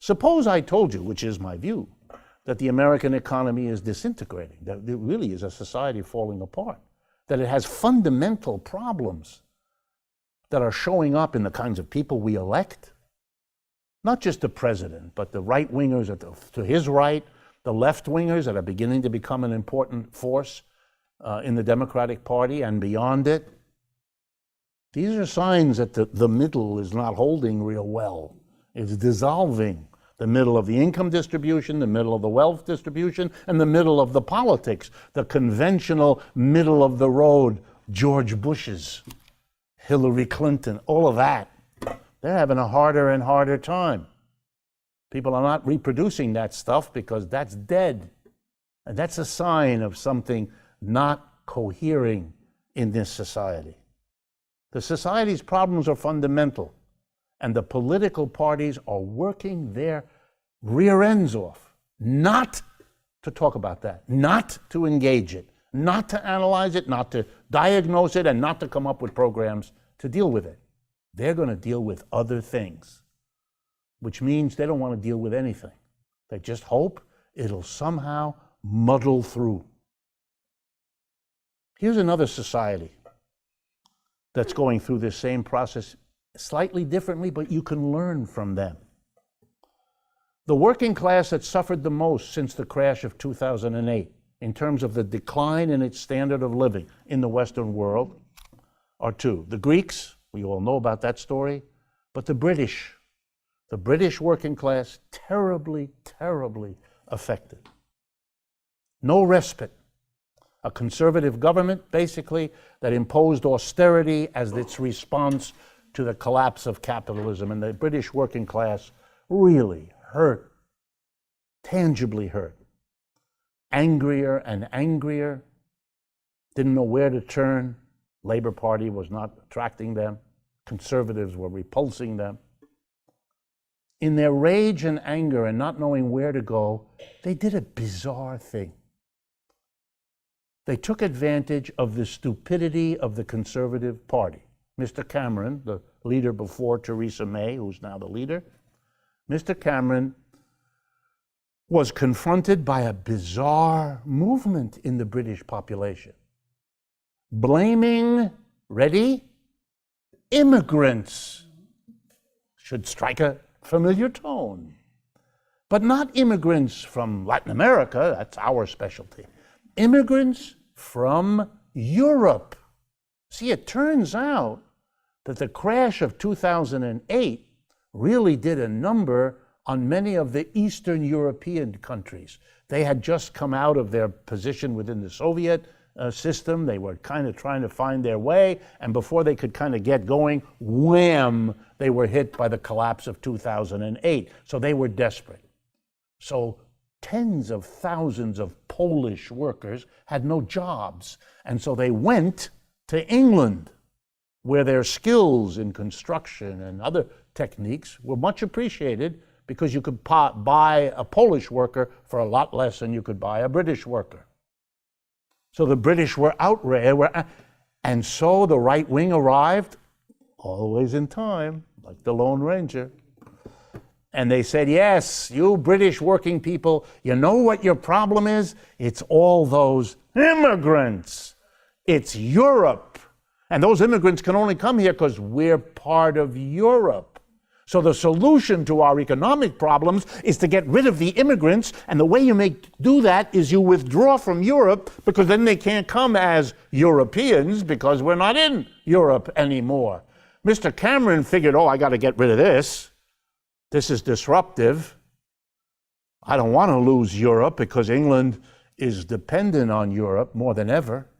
Suppose I told you, which is my view, that the American economy is disintegrating, that it really is a society falling apart, that it has fundamental problems that are showing up in the kinds of people we elect, not just the president, but the right-wingers to his right, the left-wingers that are beginning to become an important force in the Democratic Party and beyond it. These are signs that the middle is not holding real well. It's dissolving. The middle of the income distribution, the middle of the wealth distribution, and the middle of the politics, the conventional middle of the road, George Bush's, Hillary Clinton, all of that. They're having a harder and harder time. People are not reproducing that stuff because that's dead. And that's a sign of something not cohering in this society. The society's problems are fundamental, and the political parties are working their rear ends off, not to talk about that, not to engage it, not to analyze it, not to diagnose it, and not to come up with programs to deal with it. They're going to deal with other things, which means they don't want to deal with anything. They just hope it'll somehow muddle through. Here's another society that's going through this same process slightly differently, but you can learn from them. The working class that suffered the most since the crash of 2008 in terms of the decline in its standard of living in the Western world are two. The Greeks, we all know about that story, but the British working class, terribly, terribly affected. No respite. A conservative government, basically, that imposed austerity as its response to the collapse of capitalism. And the British working class really hurt, tangibly hurt. Angrier and angrier, didn't know where to turn. Labour Party was not attracting them. Conservatives were repulsing them. In their rage and anger and not knowing where to go, they did a bizarre thing. They took advantage of the stupidity of the Conservative Party. Mr. Cameron, the leader before Theresa May, who's now the leader, Mr. Cameron was confronted by a bizarre movement in the British population, blaming, ready, immigrants. Should strike a familiar tone. But not immigrants from Latin America, that's our specialty. Immigrants from Europe. See, it turns out that the crash of 2008 really did a number on many of the Eastern European countries. They had just come out of their position within the Soviet system. They were kind of trying to find their way, and before they could kind of get going, wham, they were hit by the collapse of 2008. So they were desperate. So tens of thousands of Polish workers had no jobs, and so they went to England, where their skills in construction and other techniques were much appreciated because you could buy a Polish worker for a lot less than you could buy a British worker. So the British were outraged, and so the right wing arrived, always in time, like the Lone Ranger. And they said, yes, you British working people, you know what your problem is? It's all those immigrants. It's Europe. And those immigrants can only come here because we're part of Europe. So the solution to our economic problems is to get rid of the immigrants, and the way you do that is you withdraw from Europe, because then they can't come as Europeans because we're not in Europe anymore. Mr. Cameron figured, I got to get rid of this. This is disruptive. I don't want to lose Europe because England is dependent on Europe more than ever.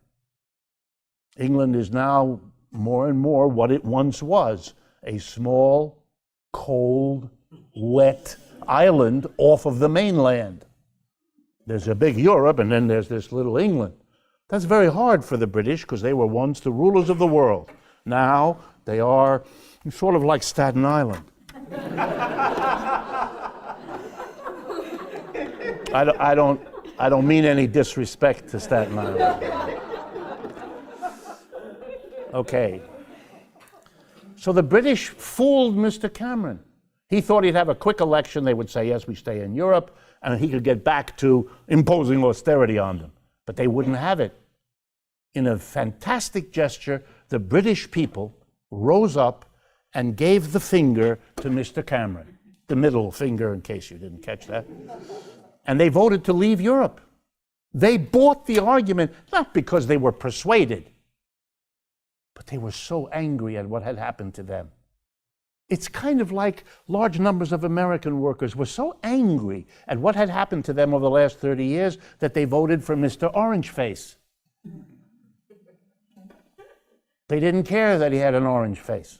England is now more and more what it once was, a small, cold, wet island off of the mainland. There's a big Europe, and then there's this little England. That's very hard for the British because they were once the rulers of the world. Now they are sort of like Staten Island. I don't mean any disrespect to Staten Island. Okay. So the British fooled Mr. Cameron. He thought he'd have a quick election. They would say, yes, we stay in Europe, and he could get back to imposing austerity on them. But they wouldn't have it. In a fantastic gesture, the British people rose up and gave the finger to Mr. Cameron, the middle finger, in case you didn't catch that. And they voted to leave Europe. They bought the argument, not because they were persuaded, but they were so angry at what had happened to them. It's kind of like large numbers of American workers were so angry at what had happened to them over the last 30 years that they voted for Mr. Orange Face. They didn't care that he had an orange face.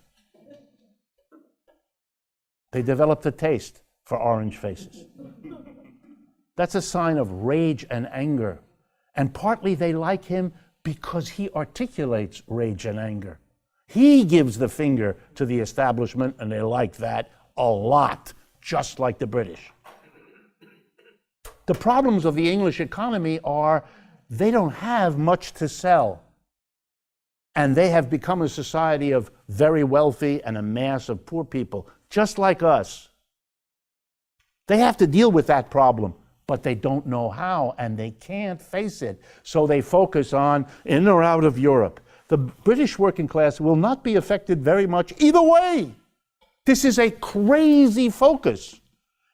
They developed a taste for orange faces. That's a sign of rage and anger. And partly they like him because he articulates rage and anger. He gives the finger to the establishment, and they like that a lot, just like the British. The problems of the English economy are they don't have much to sell. And they have become a society of very wealthy and a mass of poor people, just like us. They have to deal with that problem, but they don't know how, and they can't face it. So they focus on in or out of Europe. The British working class will not be affected very much either way. This is a crazy focus.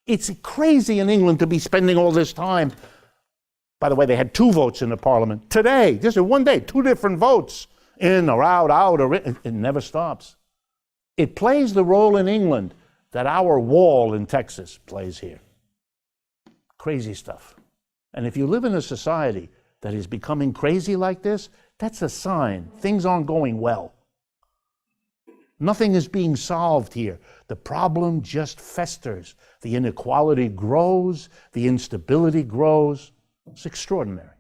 It's crazy in England to be spending all this time. By the way, they had 2 votes in the parliament. Today, just in one day, 2 different votes. In or out or in. It never stops. It plays the role in England that our wall in Texas plays here. Crazy stuff. And if you live in a society that is becoming crazy like this, that's a sign things aren't going well. Nothing is being solved here. The problem just festers. The inequality grows, the instability grows. It's extraordinary.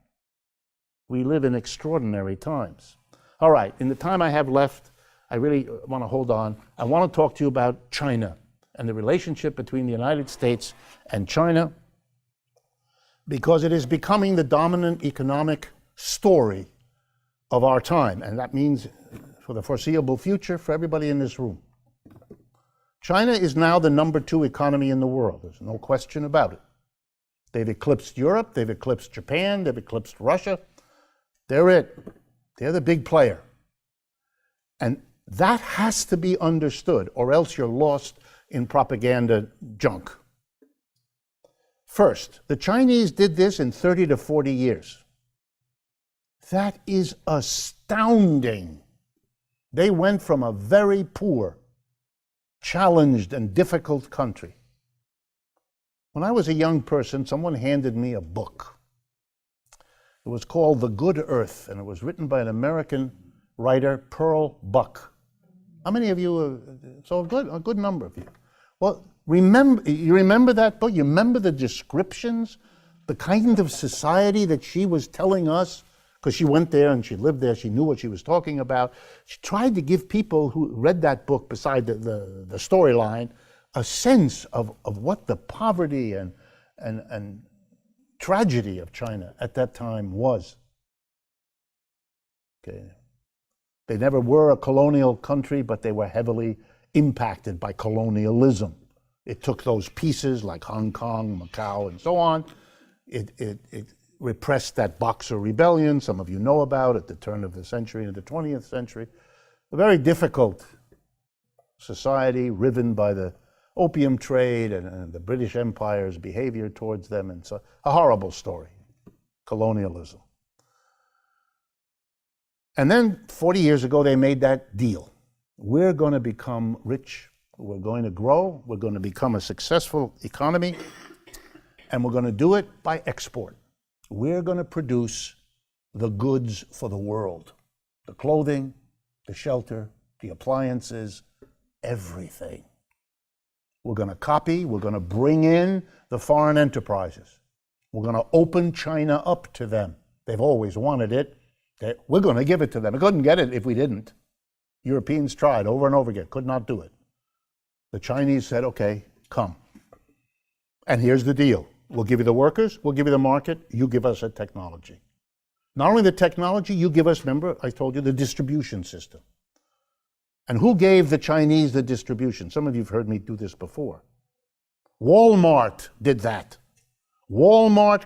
We live in extraordinary times. All right, in the time I have left, I really want to hold on. I want to talk to you about China and the relationship between the United States and China, because it is becoming the dominant economic story of our time, and that means for the foreseeable future for everybody in this room. China is now the number 2 economy in the world. There's no question about it. They've eclipsed Europe, they've eclipsed Japan, they've eclipsed Russia. They're it. They're the big player. And that has to be understood, or else you're lost in propaganda junk. First, the Chinese did this in 30 to 40 years. That is astounding. They went from a very poor, challenged, and difficult country. When I was a young person, someone handed me a book. It was called The Good Earth, and it was written by an American writer, Pearl Buck. How many of you, so a good number of you. Well, you remember that book? You remember the descriptions, the kind of society that she was telling us? Because she went there and she lived there, she knew what she was talking about. She tried to give people who read that book, beside the storyline, a sense of what the poverty and tragedy of China at that time was. Okay. They never were a colonial country, but they were heavily impacted by colonialism. It took those pieces like Hong Kong, Macau, and so on. It repressed that Boxer Rebellion, some of you know about, at the turn of the century into the 20th century. A very difficult society riven by the opium trade and the British Empire's behavior towards them, and so a horrible story, colonialism. And then 40 years ago, they made that deal. We're going to become rich, we're going to grow, we're going to become a successful economy, and we're going to do it by export. We're going to produce the goods for the world, the clothing, the shelter, the appliances, everything. We're going to copy, we're going to bring in the foreign enterprises. We're going to open China up to them. They've always wanted it. We're going to give it to them. We couldn't get it if we didn't. Europeans tried over and over again, could not do it. The Chinese said, okay, come. And here's the deal. We'll give you the workers, we'll give you the market, you give us a technology. Not only the technology, you give us, remember, I told you, the distribution system. And who gave the Chinese the distribution? Some of you have heard me do this before. Walmart did that. Walmart,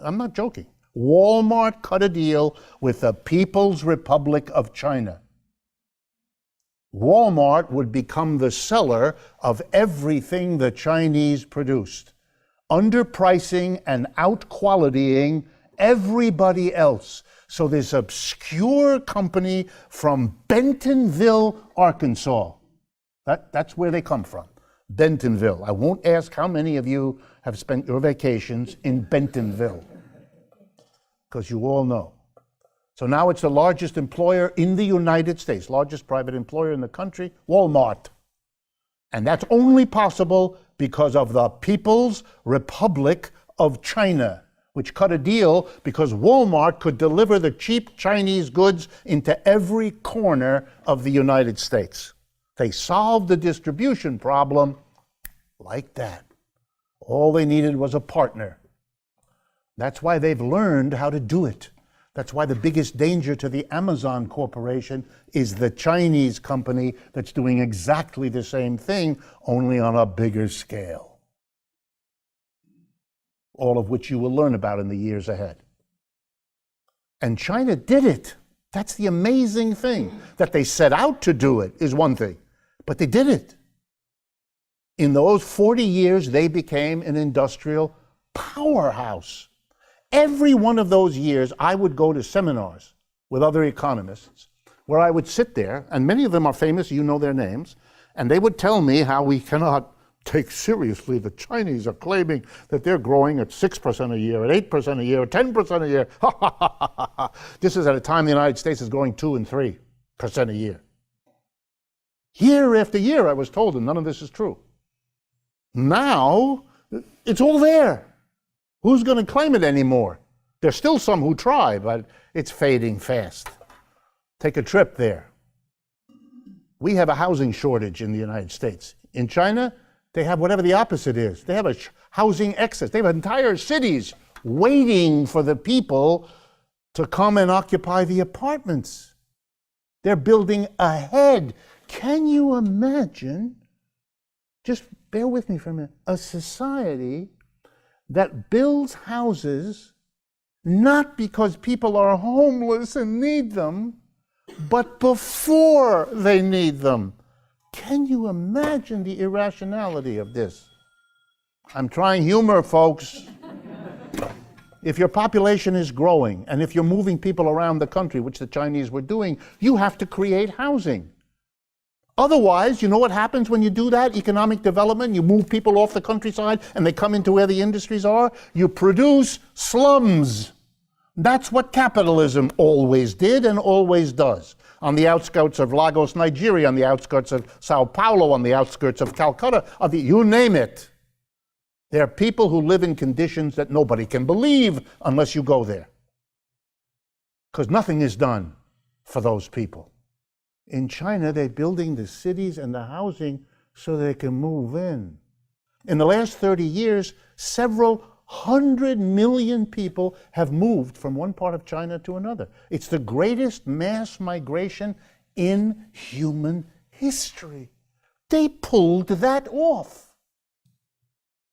I'm not joking. Walmart cut a deal with the People's Republic of China. Walmart would become the seller of everything the Chinese produced, underpricing and out-qualitying everybody else. So this obscure company from Bentonville, Arkansas, that's where they come from, Bentonville. I won't ask how many of you have spent your vacations in Bentonville, because you all know. So now it's the largest employer in the United States, largest private employer in the country, Walmart. And that's only possible because of the People's Republic of China, which cut a deal because Walmart could deliver the cheap Chinese goods into every corner of the United States. They solved the distribution problem like that. All they needed was a partner. That's why they've learned how to do it. That's why the biggest danger to the Amazon Corporation is the Chinese company that's doing exactly the same thing, only on a bigger scale. All of which you will learn about in the years ahead. And China did it. That's the amazing thing. That they set out to do it is one thing, but they did it. In those 40 years, they became an industrial powerhouse. Every one of those years, I would go to seminars with other economists where I would sit there, and many of them are famous, you know their names, and they would tell me how we cannot take seriously the Chinese are claiming that they're growing at 6% a year, at 8% a year, at 10% a year. This is at a time the United States is growing 2 and 3% a year. Year after year, I was told, and none of this is true. Now, it's all there. Who's going to claim it anymore? There's still some who try, but it's fading fast. Take a trip there. We have a housing shortage in the United States. In China, they have whatever the opposite is. They have a housing excess. They have entire cities waiting for the people to come and occupy the apartments. They're building ahead. Can you imagine, just bear with me for a minute, a society that builds houses not because people are homeless and need them, but before they need them? Can you imagine the irrationality of this? I'm trying humor, folks. If your population is growing, and if you're moving people around the country, which the Chinese were doing, you have to create housing. Otherwise, you know what happens when you do that? Economic development, you move people off the countryside and they come into where the industries are. You produce slums. That's what capitalism always did and always does. On the outskirts of Lagos, Nigeria, on the outskirts of Sao Paulo, on the outskirts of Calcutta, you name it. There are people who live in conditions that nobody can believe unless you go there. Because nothing is done for those people. In China, they're building the cities and the housing so they can move in. In the last 30 years, several 100 million people have moved from one part of China to another. It's the greatest mass migration in human history. They pulled that off.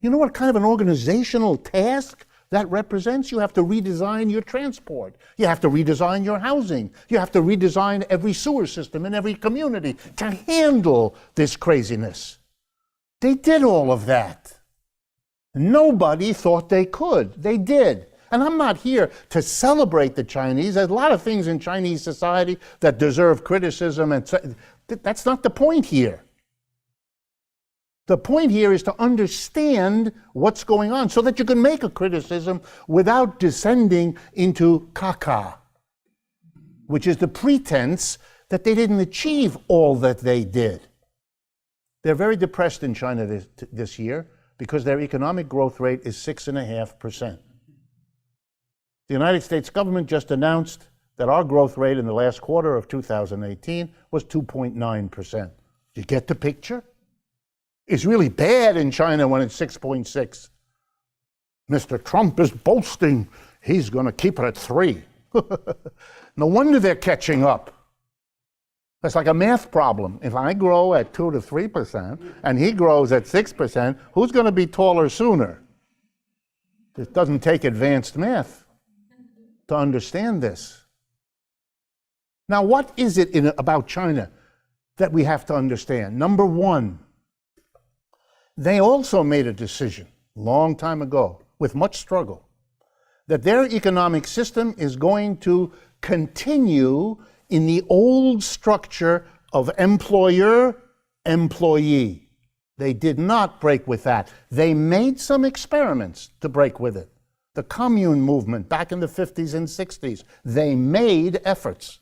You know what kind of an organizational task that represents? You have to redesign your transport. You have to redesign your housing. You have to redesign every sewer system in every community to handle this craziness. They did all of that. Nobody thought they could. They did. And I'm not here to celebrate the Chinese. There's a lot of things in Chinese society that deserve criticism, and that's not the point here. The point here is to understand what's going on so that you can make a criticism without descending into caca, which is the pretense that they didn't achieve all that they did. They're very depressed in China this year because their economic growth rate is 6.5%. The United States government just announced that our growth rate in the last quarter of 2018 was 2.9%. You get the picture? It's really bad in China when it's 6.6. Mr. Trump is boasting he's going to keep it at 3. No wonder they're catching up. It's like a math problem. If I grow at 2 to 3% and he grows at 6%, who's going to be taller sooner? It doesn't take advanced math to understand this. Now, what is it about China that we have to understand? Number one, they also made a decision long time ago, with much struggle, that their economic system is going to continue in the old structure of employer-employee. They did not break with that. They made some experiments to break with it. The commune movement back in the 50s and 60s, they made efforts,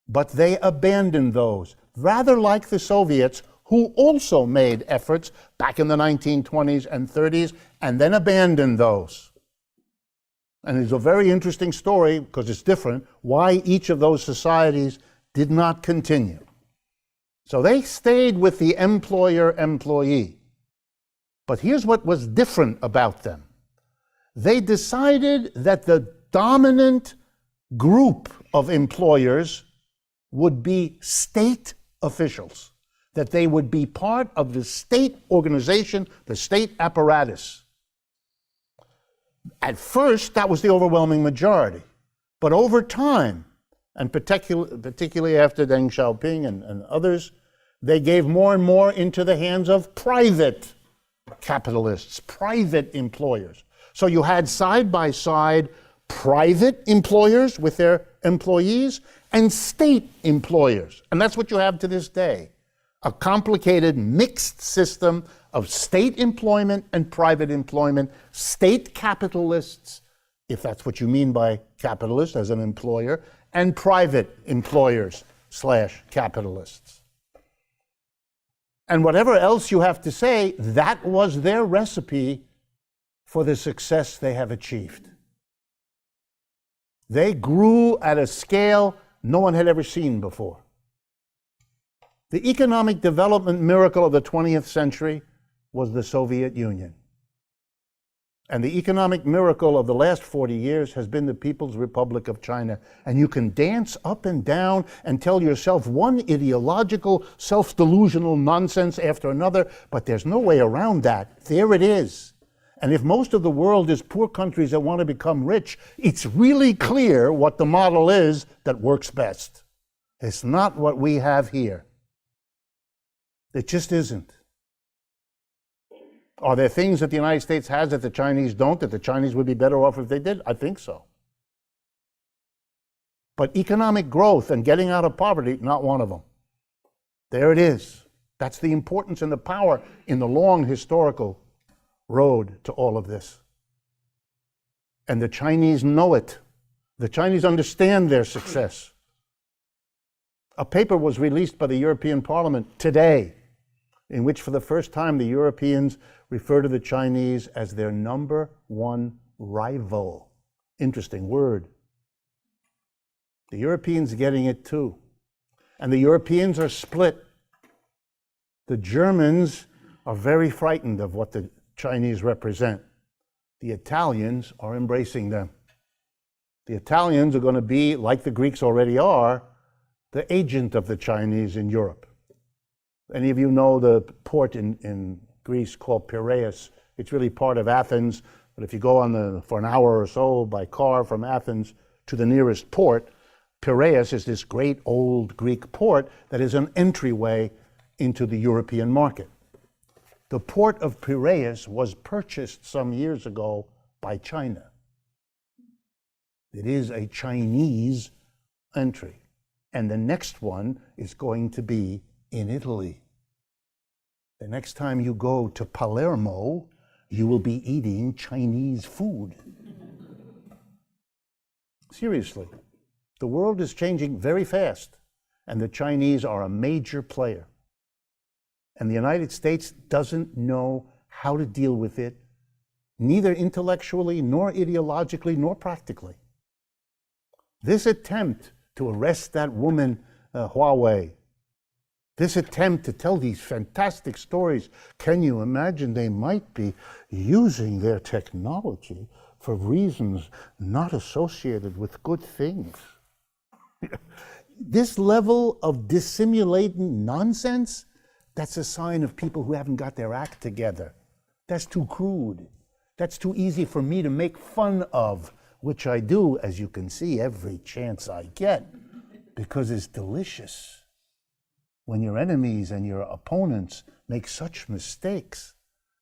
but they abandoned those, rather like the Soviets, who also made efforts back in the 1920s and 30s, and then abandoned those. And it's a very interesting story, because it's different, why each of those societies did not continue. So they stayed with the employer-employee. But here's what was different about them. They decided that the dominant group of employers would be state officials, that they would be part of the state organization, the state apparatus. At first, that was the overwhelming majority. But over time, and particularly after Deng Xiaoping and others, they gave more and more into the hands of private capitalists, private employers. So you had side by side private employers with their employees and state employers. And that's what you have to this day. A complicated mixed system of state employment and private employment, state capitalists, if that's what you mean by capitalist as an employer, and private employers / capitalists. And whatever else you have to say, that was their recipe for the success they have achieved. They grew at a scale no one had ever seen before. The economic development miracle of the 20th century was the Soviet Union. And the economic miracle of the last 40 years has been the People's Republic of China. And you can dance up and down and tell yourself one ideological, self-delusional nonsense after another, but there's no way around that. There it is. And if most of the world is poor countries that want to become rich, it's really clear what the model is that works best. It's not what we have here. It just isn't. Are there things that the United States has that the Chinese don't, that the Chinese would be better off if they did? I think so. But economic growth and getting out of poverty, not one of them. There it is. That's the importance and the power in the long historical road to all of this. And the Chinese know it. The Chinese understand their success. A paper was released by the European Parliament today, in which for the first time the Europeans refer to the Chinese as their #1 rival. Interesting word. The Europeans are getting it too. And the Europeans are split. The Germans are very frightened of what the Chinese represent. The Italians are embracing them. The Italians are going to be, like the Greeks already are, the agent of the Chinese in Europe. Any of you know the port in Greece called Piraeus? It's really part of Athens, but if you go for an hour or so by car from Athens to the nearest port, Piraeus is this great old Greek port that is an entryway into the European market. The port of Piraeus was purchased some years ago by China. It is a Chinese entry. And the next one is going to be in Italy. The next time you go to Palermo, you will be eating Chinese food. Seriously, the world is changing very fast, and the Chinese are a major player. And the United States doesn't know how to deal with it, neither intellectually, nor ideologically, nor practically. This attempt to arrest that woman, Huawei, this attempt to tell these fantastic stories, can you imagine they might be using their technology for reasons not associated with good things? this level of dissimulating nonsense, that's a sign of people who haven't got their act together. That's too crude. That's too easy for me to make fun of, which I do, as you can see, every chance I get, because it's delicious. When your enemies and your opponents make such mistakes,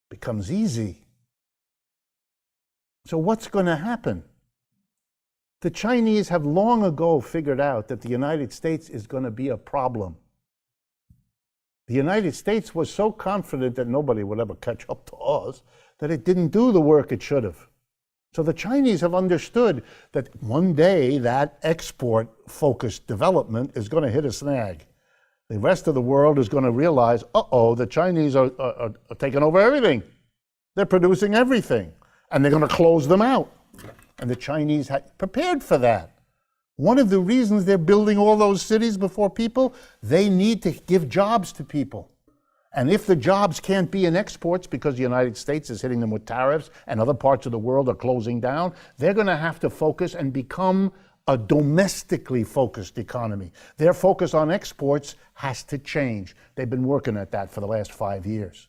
it becomes easy. So what's going to happen? The Chinese have long ago figured out that the United States is going to be a problem. The United States was so confident that nobody would ever catch up to us that it didn't do the work it should have. So the Chinese have understood that one day that export-focused development is going to hit a snag. The rest of the world is going to realize, uh-oh, the Chinese are taking over everything. They're producing everything, and they're going to close them out. And the Chinese had prepared for that. One of the reasons they're building all those cities before people, they need to give jobs to people. And if the jobs can't be in exports because the United States is hitting them with tariffs and other parts of the world are closing down, they're going to have to focus and become a domestically focused economy. Their focus on exports has to change. They've been working at that for the last 5 years.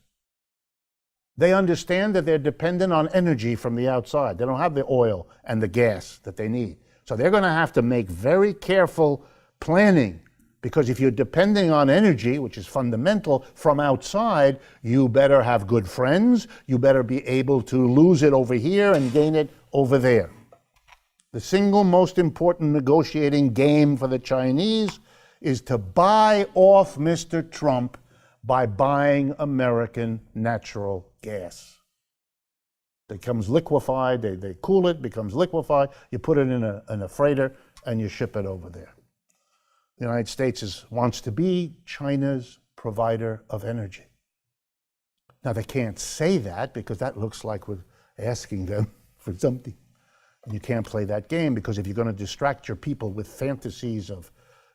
They understand that they're dependent on energy from the outside. They don't have the oil and the gas that they need. So they're going to have to make very careful planning, because if you're depending on energy, which is fundamental, from outside, you better have good friends. You better be able to lose it over here and gain it over there. The single most important negotiating game for the Chinese is to buy off Mr. Trump by buying American natural gas. It becomes liquefied, they cool it, becomes liquefied, you put it in a freighter, and you ship it over there. The United States wants to be China's provider of energy. Now, they can't say that because that looks like we're asking them for something. And you can't play that game, because if you're going to distract your people with fantasies of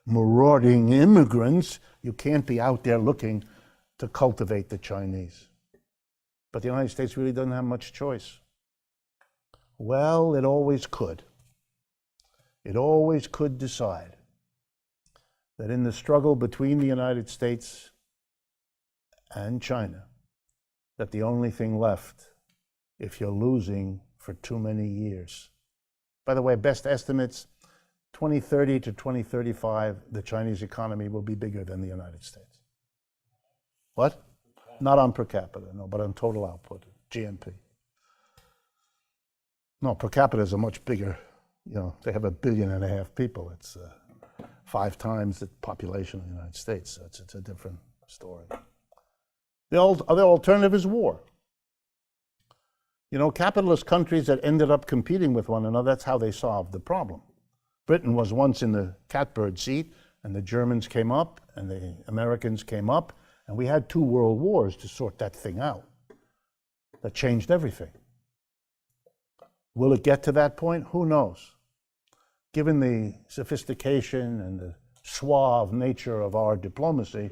marauding immigrants, you can't be out there looking to cultivate the Chinese. But the United States really doesn't have much choice. Well, it always could. It always could decide that in the struggle between the United States and China, that the only thing left, if you're losing for too many years. By the way, best estimates, 2030 to 2035, the Chinese economy will be bigger than the United States. What? Not on per capita, no, but on total output, GNP. No, per capita is a much bigger, they have 1.5 billion people. It's 5 times the population of the United States, so it's a different story. The other alternative is war. Capitalist countries that ended up competing with one another, that's how they solved the problem. Britain was once in the catbird seat, and the Germans came up, and the Americans came up, and we had 2 world wars to sort that thing out. That changed everything. Will it get to that point? Who knows? Given the sophistication and the suave nature of our diplomacy,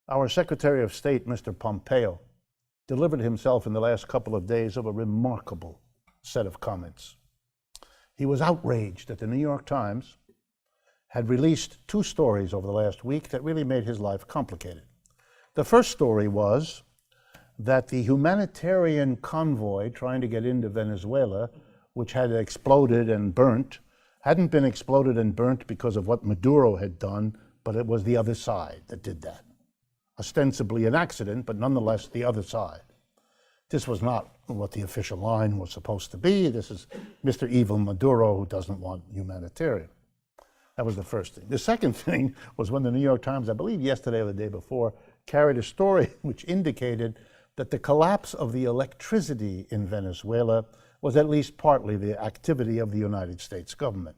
our Secretary of State, Mr. Pompeo, delivered himself in the last couple of days of a remarkable set of comments. He was outraged that the New York Times had released 2 stories over the last week that really made his life complicated. The first story was that the humanitarian convoy trying to get into Venezuela, which had exploded and burnt, hadn't been exploded and burnt because of what Maduro had done, but it was the other side that did that. Ostensibly an accident, but nonetheless the other side. This was not what the official line was supposed to be. This is Mr. Evil Maduro, who doesn't want humanitarian. That was the first thing. The second thing was when the New York Times, I believe yesterday or the day before, carried a story which indicated that the collapse of the electricity in Venezuela was at least partly the activity of the United States government.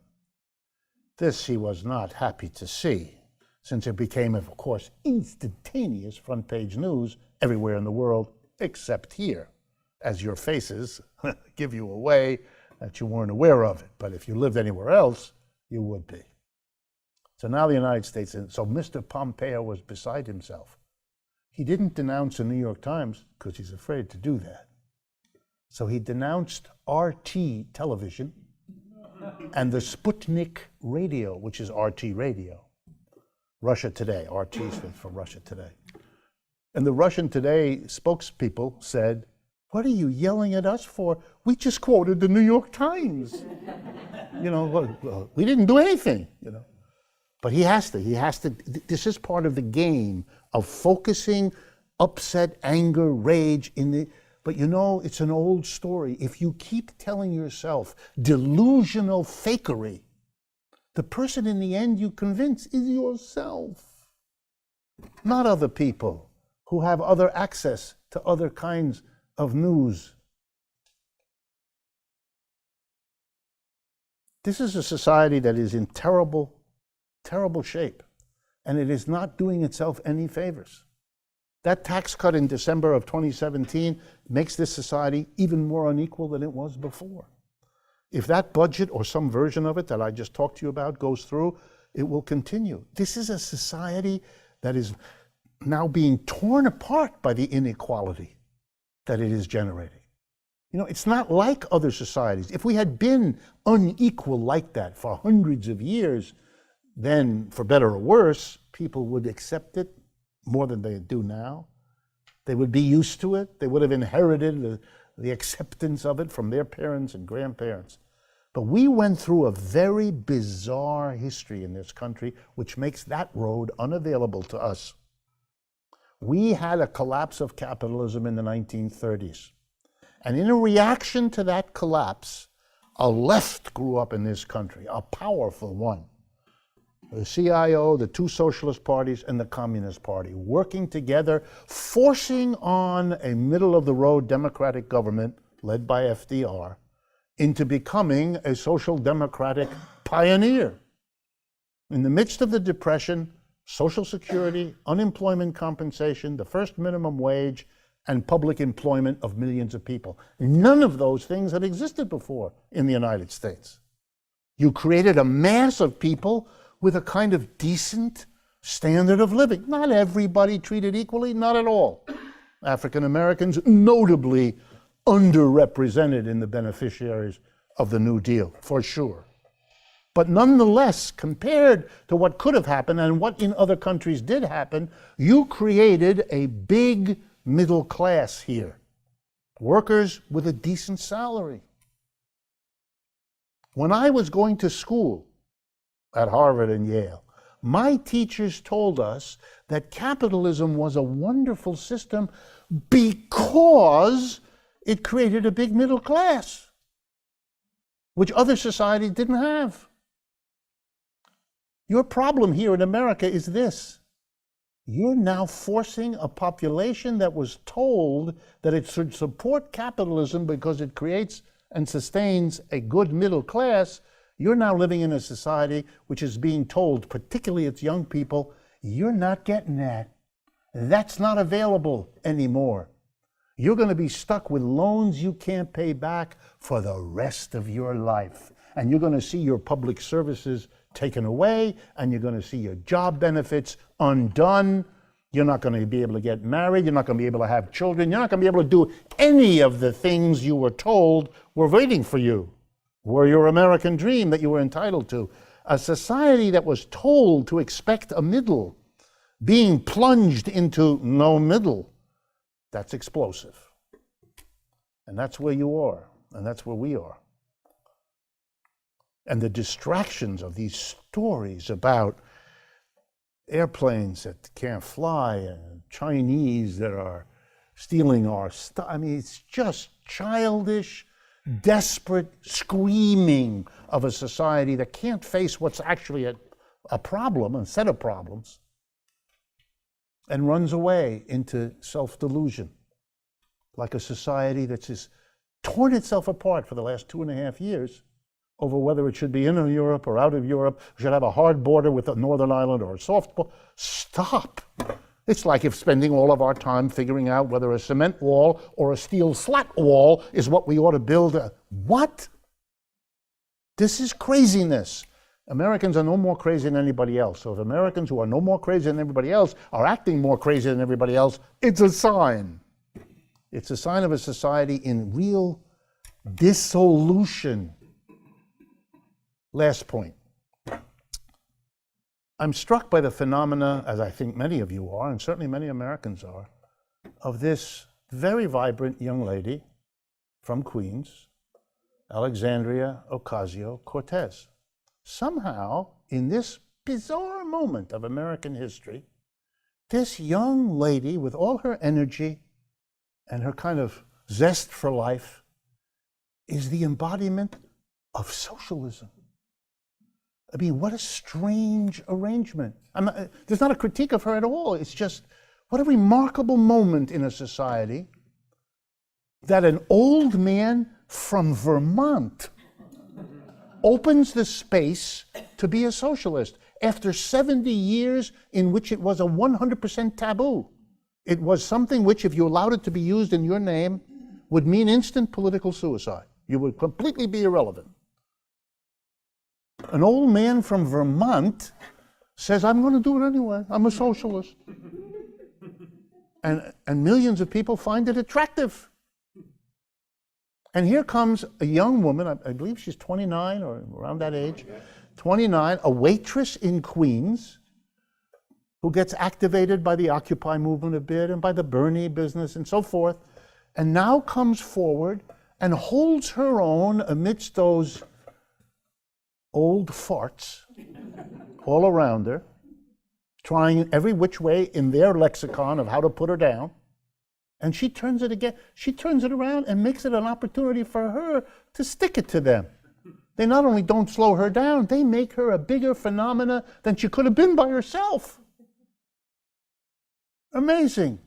This he was not happy to see, since it became, of course, instantaneous front-page news everywhere in the world, except here, as your faces give you away that you weren't aware of it. But if you lived anywhere else, you would be. So now the United States, so Mr. Pompeo was beside himself. He didn't denounce the New York Times because he's afraid to do that. So he denounced RT television and the Sputnik radio, which is RT radio. Russia Today, RT stands for Russia Today. And the Russian Today spokespeople said, "What are you yelling at us for? We just quoted the New York Times." Well, we didn't do anything, But he has to, this is part of the game of focusing upset, anger, rage but it's an old story. If you keep telling yourself delusional fakery, the person in the end you convince is yourself, not other people who have other access to other kinds of news. This is a society that is in terrible, terrible shape, and it is not doing itself any favors. That tax cut in December of 2017 makes this society even more unequal than it was before. If that budget or some version of it that I just talked to you about goes through, it will continue. This is a society that is now being torn apart by the inequality that it is generating. It's not like other societies. If we had been unequal like that for hundreds of years, then, for better or worse, people would accept it more than they do now. They would be used to it. They would have inherited the acceptance of it from their parents and grandparents. But we went through a very bizarre history in this country, which makes that road unavailable to us. We had a collapse of capitalism in the 1930s. And in a reaction to that collapse, a left grew up in this country, a powerful one. The CIO, the two socialist parties, and the Communist Party working together, forcing on a middle-of-the-road democratic government led by FDR into becoming a social democratic pioneer. In the midst of the Depression, Social Security, unemployment compensation, the first minimum wage, and public employment of millions of people. None of those things had existed before in the United States. You created a mass of people with a kind of decent standard of living. Not everybody treated equally, not at all. African Americans notably underrepresented in the beneficiaries of the New Deal, for sure. But nonetheless, compared to what could have happened and what in other countries did happen, you created a big middle class here. Workers with a decent salary. When I was going to school at Harvard and Yale, my teachers told us that capitalism was a wonderful system because it created a big middle class, which other societies didn't have. Your problem here in America is this. You're now forcing a population that was told that it should support capitalism because it creates and sustains a good middle class. You're now living in a society which is being told, particularly its young people, you're not getting that. That's not available anymore. You're going to be stuck with loans you can't pay back for the rest of your life. And you're going to see your public services taken away, and you're going to see your job benefits undone. You're not going to be able to get married. You're not going to be able to have children. You're not going to be able to do any of the things you were told were waiting for you, were your American dream that you were entitled to. A society that was told to expect a middle, being plunged into no middle, that's explosive. And that's where you are, and that's where we are. And the distractions of these stories about airplanes that can't fly and Chinese that are stealing our stuff. I mean, it's just childish, desperate screaming of a society that can't face what's actually a problem, a set of problems, and runs away into self-delusion, like a society that's just torn itself apart for the last 2.5 years over whether it should be in Europe or out of Europe, should have a hard border with a northern island or a soft border. Stop. It's like if spending all of our time figuring out whether a cement wall or a steel slat wall is what we ought to build. What? This is craziness. Americans are no more crazy than anybody else. So if Americans who are no more crazy than everybody else are acting more crazy than everybody else, it's a sign. It's a sign of a society in real dissolution. Last point. I'm struck by the phenomena, as I think many of you are, and certainly many Americans are, of this very vibrant young lady from Queens, Alexandria Ocasio-Cortez. Somehow, in this bizarre moment of American history, this young lady, with all her energy and her kind of zest for life, is the embodiment of socialism. I mean, what a strange arrangement. There's not a critique of her at all. It's just, what a remarkable moment in a society that an old man from Vermont opens the space to be a socialist after 70 years in which it was a 100% taboo. It was something which, if you allowed it to be used in your name, would mean instant political suicide. You would completely be irrelevant. An old man from Vermont says, I'm going to do it anyway. I'm a socialist. And millions of people find it attractive. And here comes a young woman, I believe she's 29 or around that age, 29, a waitress in Queens, who gets activated by the Occupy movement a bit and by the Bernie business and so forth, and now comes forward and holds her own amidst those old farts all around her, trying every which way in their lexicon of how to put her down. And she turns it again. She turns it around and makes it an opportunity for her to stick it to them. They not only don't slow her down, they make her a bigger phenomena than she could have been by herself. Amazing.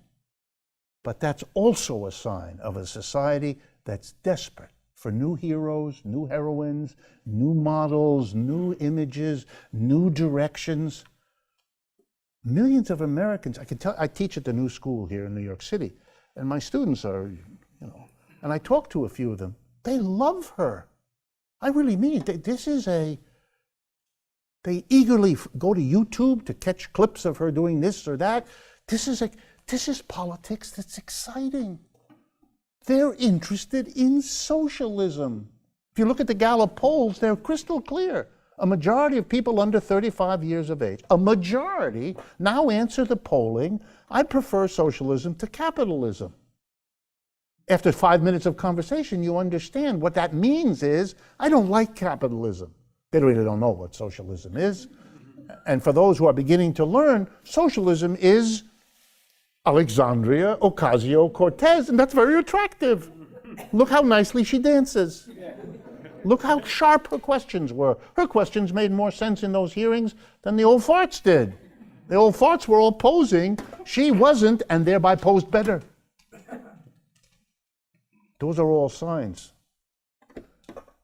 But that's also a sign of a society that's desperate for new heroes, new heroines, new models, new images, new directions. Millions of Americans, I teach at the new school here in New York City, and my students are, and I talk to a few of them. They love her. I really mean it. They eagerly go to YouTube to catch clips of her doing this or that. This is politics that's exciting. They're interested in socialism. If you look at the Gallup polls, they're crystal clear. A majority of people under 35 years of age, a majority now answer the polling, I prefer socialism to capitalism. After 5 minutes of conversation, you understand what that means is, I don't like capitalism. They really don't know what socialism is. And for those who are beginning to learn, socialism is Alexandria Ocasio-Cortez, and that's very attractive. Look how nicely she dances. Look how sharp her questions were. Her questions made more sense in those hearings than the old farts did. The old farts were all posing. She wasn't, and thereby posed better. Those are all signs.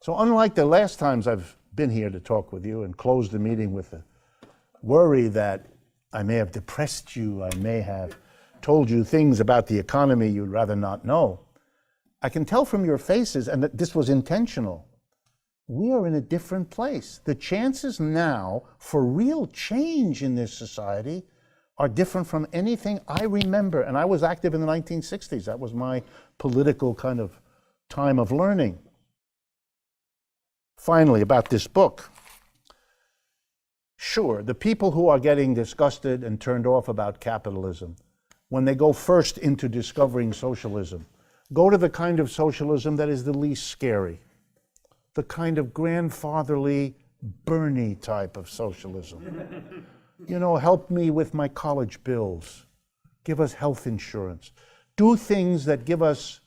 So unlike the last times I've been here to talk with you and closed the meeting with a worry that I may have depressed you, I may have told you things about the economy you'd rather not know, I can tell from your faces, and that this was intentional, we are in a different place. The chances now for real change in this society are different from anything I remember. And I was active in the 1960s. That was my political kind of time of learning. Finally, about this book. Sure, the people who are getting disgusted and turned off about capitalism, when they go first into discovering socialism, go to the kind of socialism that is the least scary, the kind of grandfatherly Bernie type of socialism. Help me with my college bills, give us health insurance, do things that give us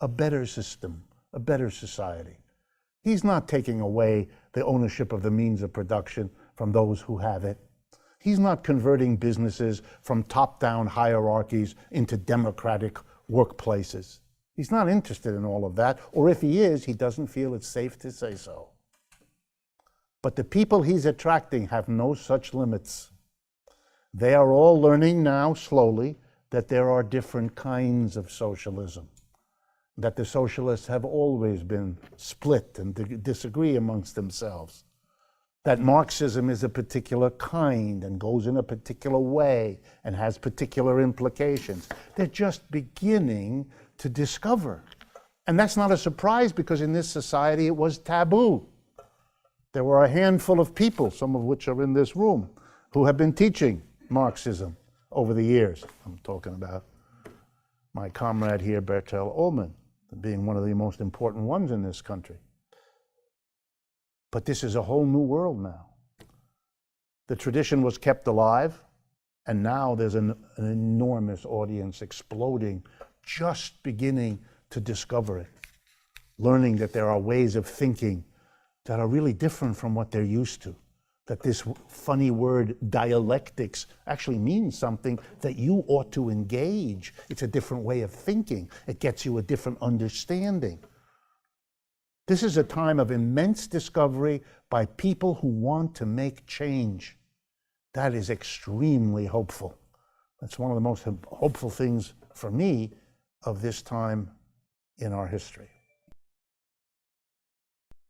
a better system, a better society. He's not taking away the ownership of the means of production from those who have it. He's not converting businesses from top-down hierarchies into democratic workplaces. He's not interested in all of that, or if he is, he doesn't feel it's safe to say so. But the people he's attracting have no such limits. They are all learning now, slowly, that there are different kinds of socialism, that the socialists have always been split and disagree amongst themselves, that Marxism is a particular kind and goes in a particular way and has particular implications. They're just beginning to discover. And that's not a surprise, because in this society it was taboo. There were a handful of people, some of which are in this room, who have been teaching Marxism over the years. I'm talking about my comrade here, Bertel Ohlmann, being one of the most important ones in this country. But this is a whole new world now. The tradition was kept alive, and now there's an enormous audience exploding, just beginning to discover it, learning that there are ways of thinking that are really different from what they're used to, that this funny word dialectics actually means something that you ought to engage. It's a different way of thinking. It gets you a different understanding. This is a time of immense discovery by people who want to make change. That is extremely hopeful. That's one of the most hopeful things for me of this time in our history.